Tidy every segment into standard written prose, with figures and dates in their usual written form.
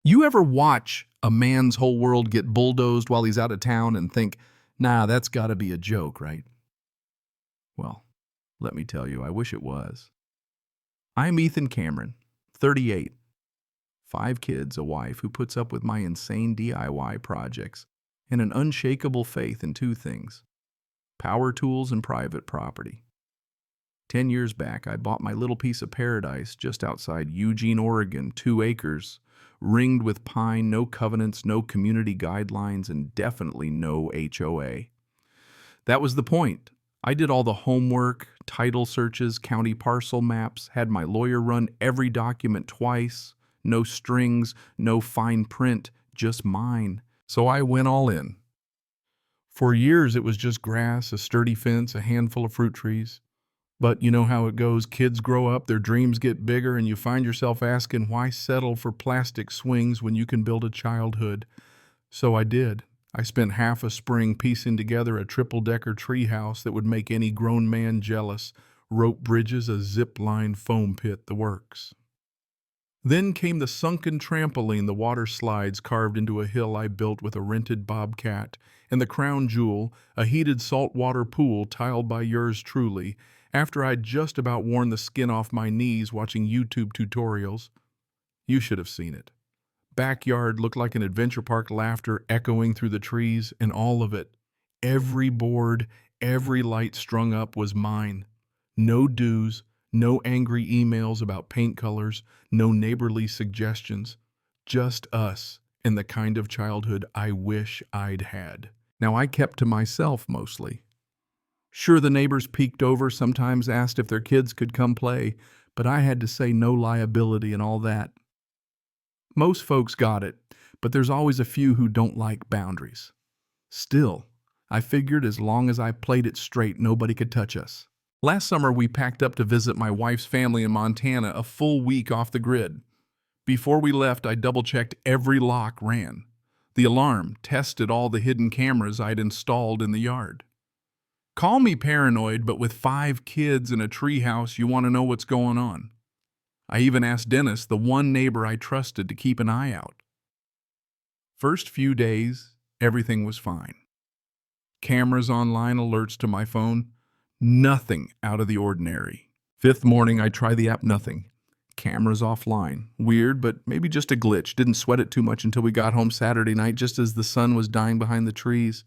You ever watch a man's whole world get bulldozed while he's out of town and think, nah, that's gotta be a joke, right? Well, let me tell you, I wish it was. I'm Ethan Cameron, 38, 5 kids, a wife who puts up with my insane DIY projects, and an unshakable faith in two things: power tools and private property. 10 years back, I bought my little piece of paradise just outside Eugene, Oregon, 2 acres, ringed with pine, no covenants, no community guidelines, and definitely no HOA. That was the point. I did all the homework, title searches, county parcel maps, had my lawyer run every document twice, no strings, no fine print, just mine. So I went all in. For years, it was just grass, a sturdy fence, a handful of fruit trees. But you know how it goes. Kids grow up, their dreams get bigger, and you find yourself asking, why settle for plastic swings when you can build a childhood? So I did. I spent half a spring piecing together a triple-decker treehouse that would make any grown man jealous. Rope bridges, a zip-line foam pit, the works. Then came the sunken trampoline, the water slides carved into a hill I built with a rented bobcat, and the crown jewel, a heated saltwater pool tiled by yours truly, after I'd just about worn the skin off my knees watching YouTube tutorials. You should have seen it. Backyard looked like an adventure park, laughter echoing through the trees, and all of it, every board, every light strung up, was mine. No dues, no angry emails about paint colors, no neighborly suggestions. Just us and the kind of childhood I wish I'd had. Now, I kept to myself mostly. Sure, the neighbors peeked over, sometimes asked if their kids could come play, but I had to say no liability and all that. Most folks got it, but there's always a few who don't like boundaries. Still, I figured as long as I played it straight, nobody could touch us. Last summer, we packed up to visit my wife's family in Montana, a full week off the grid. Before we left, I double-checked every lock ran. The alarm tested all the hidden cameras I'd installed in the yard. Call me paranoid, but with 5 kids in a treehouse, you want to know what's going on. I even asked Dennis, the one neighbor I trusted, to keep an eye out. First few days, everything was fine. Cameras online, alerts to my phone, nothing out of the ordinary. 5th morning, I try the app, nothing. Cameras offline. Weird, but maybe just a glitch. Didn't sweat it too much until we got home Saturday night, just as the sun was dying behind the trees.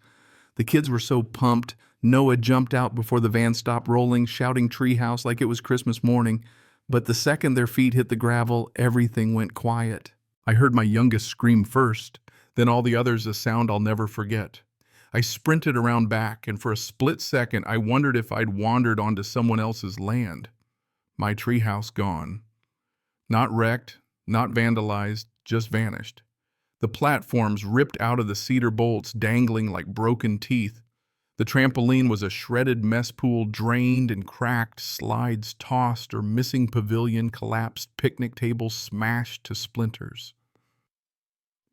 The kids were so pumped. Noah jumped out before the van stopped rolling, shouting Treehouse like it was Christmas morning. But the second their feet hit the gravel, everything went quiet. I heard my youngest scream first, then all the others, a sound I'll never forget. I sprinted around back, and for a split second, I wondered if I'd wandered onto someone else's land. My treehouse gone. Not wrecked, not vandalized, just vanished. The platforms ripped out of the cedar bolts, dangling like broken teeth. The trampoline was a shredded mess pool, drained and cracked, slides tossed, or missing pavilion collapsed, picnic table smashed to splinters.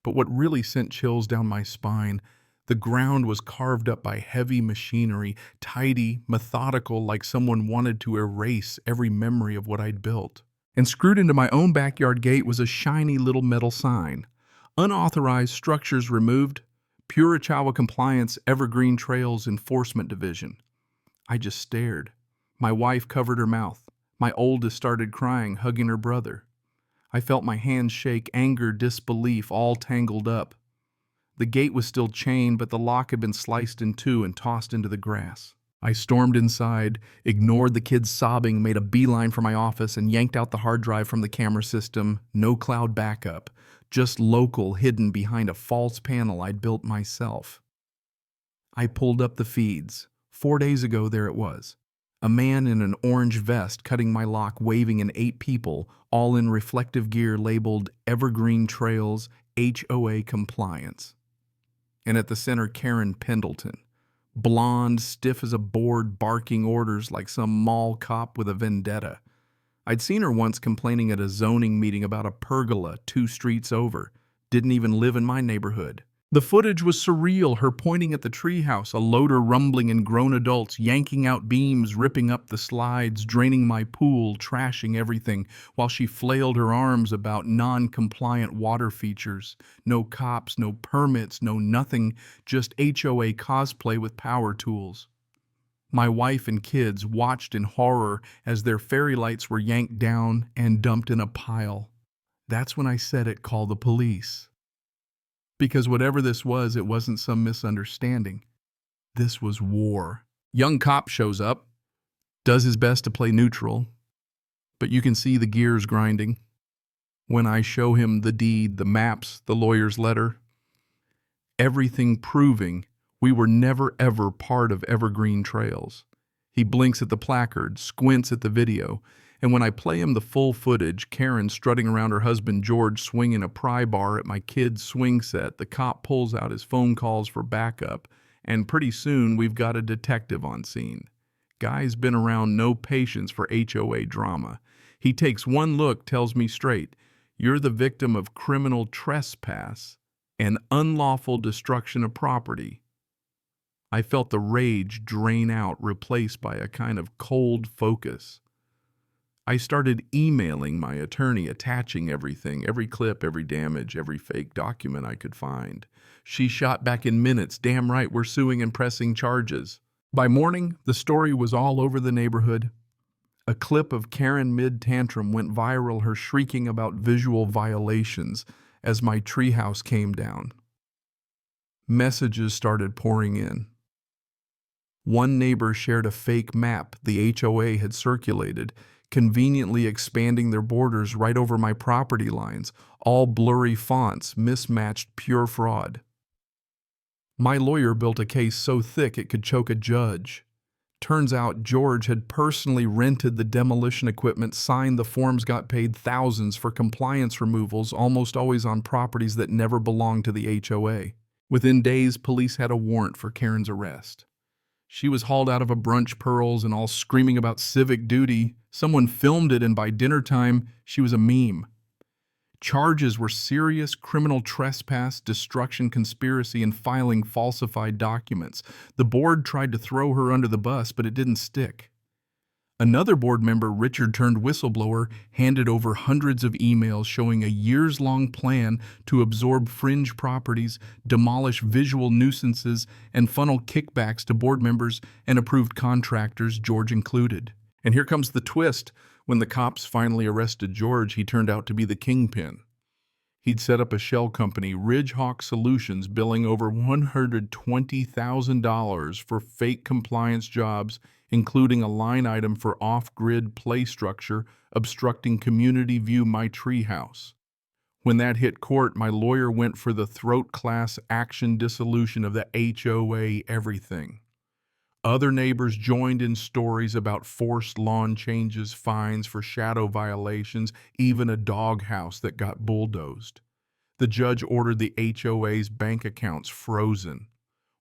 But what really sent chills down my spine, the ground was carved up by heavy machinery, tidy, methodical, like someone wanted to erase every memory of what I'd built. And screwed into my own backyard gate was a shiny little metal sign: unauthorized structures removed, Purachawa Compliance Evergreen Trails Enforcement Division. I just stared. My wife covered her mouth. My oldest started crying, hugging her brother. I felt my hands shake, anger, disbelief, all tangled up. The gate was still chained, but the lock had been sliced in two and tossed into the grass. I stormed inside, ignored the kids sobbing, made a beeline for my office, and yanked out the hard drive from the camera system. No cloud backup, just local, hidden behind a false panel I'd built myself. I pulled up the feeds. 4 days ago, there it was. A man in an orange vest cutting my lock, waving, and 8 people, all in reflective gear labeled Evergreen Trails HOA Compliance. And at the center, Karen Pendleton. Blonde, stiff as a board, barking orders like some mall cop with a vendetta. I'd seen her once complaining at a zoning meeting about a pergola 2 streets over. Didn't even live in my neighborhood. The footage was surreal, her pointing at the treehouse, a loader rumbling and grown adults yanking out beams, ripping up the slides, draining my pool, trashing everything, while she flailed her arms about non-compliant water features. No cops, no permits, no nothing, just HOA cosplay with power tools. My wife and kids watched in horror as their fairy lights were yanked down and dumped in a pile. That's when I said it, call the police. Because whatever this was, it wasn't some misunderstanding. This was war. Young cop shows up, does his best to play neutral, but you can see the gears grinding. When I show him the deed, the maps, the lawyer's letter, everything proving we were never ever part of Evergreen Trails. He blinks at the placard, squints at the video, and when I play him the full footage, Karen strutting around her husband George swinging a pry bar at my kid's swing set, the cop pulls out his phone calls for backup, and pretty soon we've got a detective on scene. Guy's been around no patience for HOA drama. He takes one look, tells me straight, you're the victim of criminal trespass and unlawful destruction of property. I felt the rage drain out, replaced by a kind of cold focus. I started emailing my attorney, attaching everything, every clip, every damage, every fake document I could find. She shot back in minutes, damn right, we're suing and pressing charges. By morning, the story was all over the neighborhood. A clip of Karen mid-tantrum went viral, her shrieking about visual violations as my treehouse came down. Messages started pouring in. One neighbor shared a fake map the HOA had circulated, conveniently expanding their borders right over my property lines, all blurry fonts, mismatched, pure fraud. My lawyer built a case so thick it could choke a judge. Turns out George had personally rented the demolition equipment, signed the forms, got paid thousands for compliance removals, almost always on properties that never belonged to the HOA. Within days, police had a warrant for Karen's arrest. She was hauled out of a brunch Pearls and all screaming about civic duty. Someone filmed it, and by dinner time, she was a meme. Charges were serious: criminal trespass, destruction, conspiracy, and filing falsified documents. The board tried to throw her under the bus, but it didn't stick. Another board member, Richard turned whistleblower, handed over hundreds of emails showing a years-long plan to absorb fringe properties, demolish visual nuisances, and funnel kickbacks to board members and approved contractors, George included. And here comes the twist. When the cops finally arrested George, he turned out to be the kingpin. He'd set up a shell company, Ridgehawk Solutions, billing over $120,000 for fake compliance jobs, including a line item for off-grid play structure obstructing community view my treehouse. When that hit court, my lawyer went for the throat class action dissolution of the HOA everything. Other neighbors joined in stories about forced lawn changes, fines for shadow violations, even a doghouse that got bulldozed. The judge ordered the HOA's bank accounts frozen.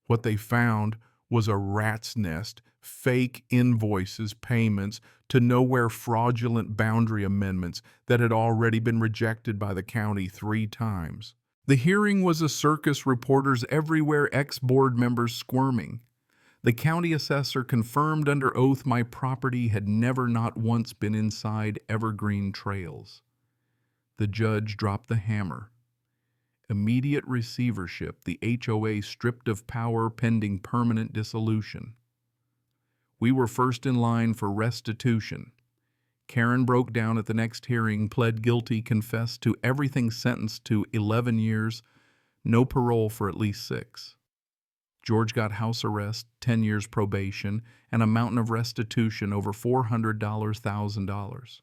What they found was a rat's nest, fake invoices, payments to nowhere, fraudulent boundary amendments that had already been rejected by the county 3 times. The hearing was a circus, reporters everywhere, ex-board members squirming. The county assessor confirmed under oath my property had never, not once, been inside Evergreen Trails. The judge dropped the hammer. Immediate receivership, the HOA stripped of power pending permanent dissolution. We were first in line for restitution. Karen broke down at the next hearing, pled guilty, confessed to everything, sentenced to 11 years, no parole for at least 6. George got house arrest, 10 years probation, and a mountain of restitution over $400,000.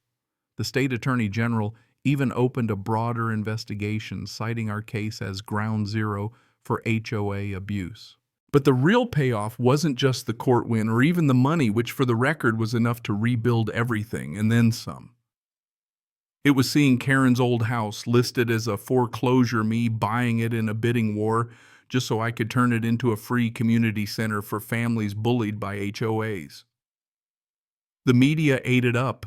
The state attorney general even opened a broader investigation, citing our case as ground zero for HOA abuse. But the real payoff wasn't just the court win or even the money, which for the record was enough to rebuild everything and then some. It was seeing Karen's old house listed as a foreclosure, me buying it in a bidding war just so I could turn it into a free community center for families bullied by HOAs. The media ate it up.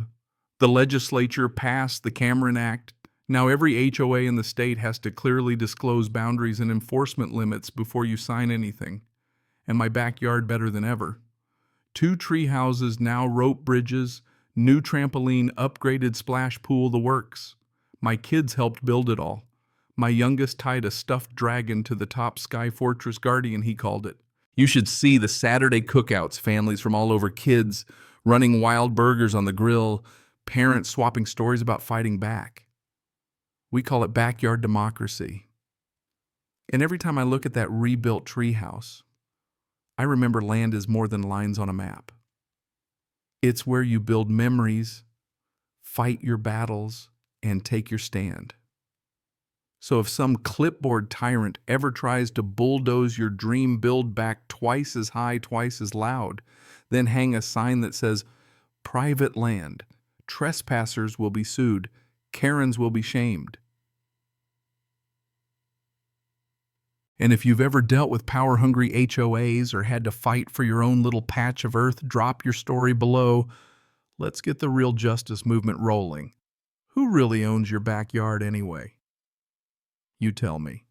The legislature passed the Cameron Act, Now, every HOA in the state has to clearly disclose boundaries and enforcement limits before you sign anything. And my backyard better than ever. 2 tree houses, now rope bridges, new trampoline, upgraded splash pool, the works. My kids helped build it all. My youngest tied a stuffed dragon to the top Sky Fortress Guardian, he called it. You should see the Saturday cookouts, families from all over, kids running wild burgers on the grill, parents swapping stories about fighting back. We call it backyard democracy. And every time I look at that rebuilt treehouse, I remember land is more than lines on a map. It's where you build memories, fight your battles, and take your stand. So if some clipboard tyrant ever tries to bulldoze your dream build back twice as high, twice as loud, then hang a sign that says, "Private land, trespassers will be sued, Karens will be shamed." And if you've ever dealt with power-hungry HOAs or had to fight for your own little patch of earth, drop your story below. Let's get the real justice movement rolling. Who really owns your backyard anyway? You tell me.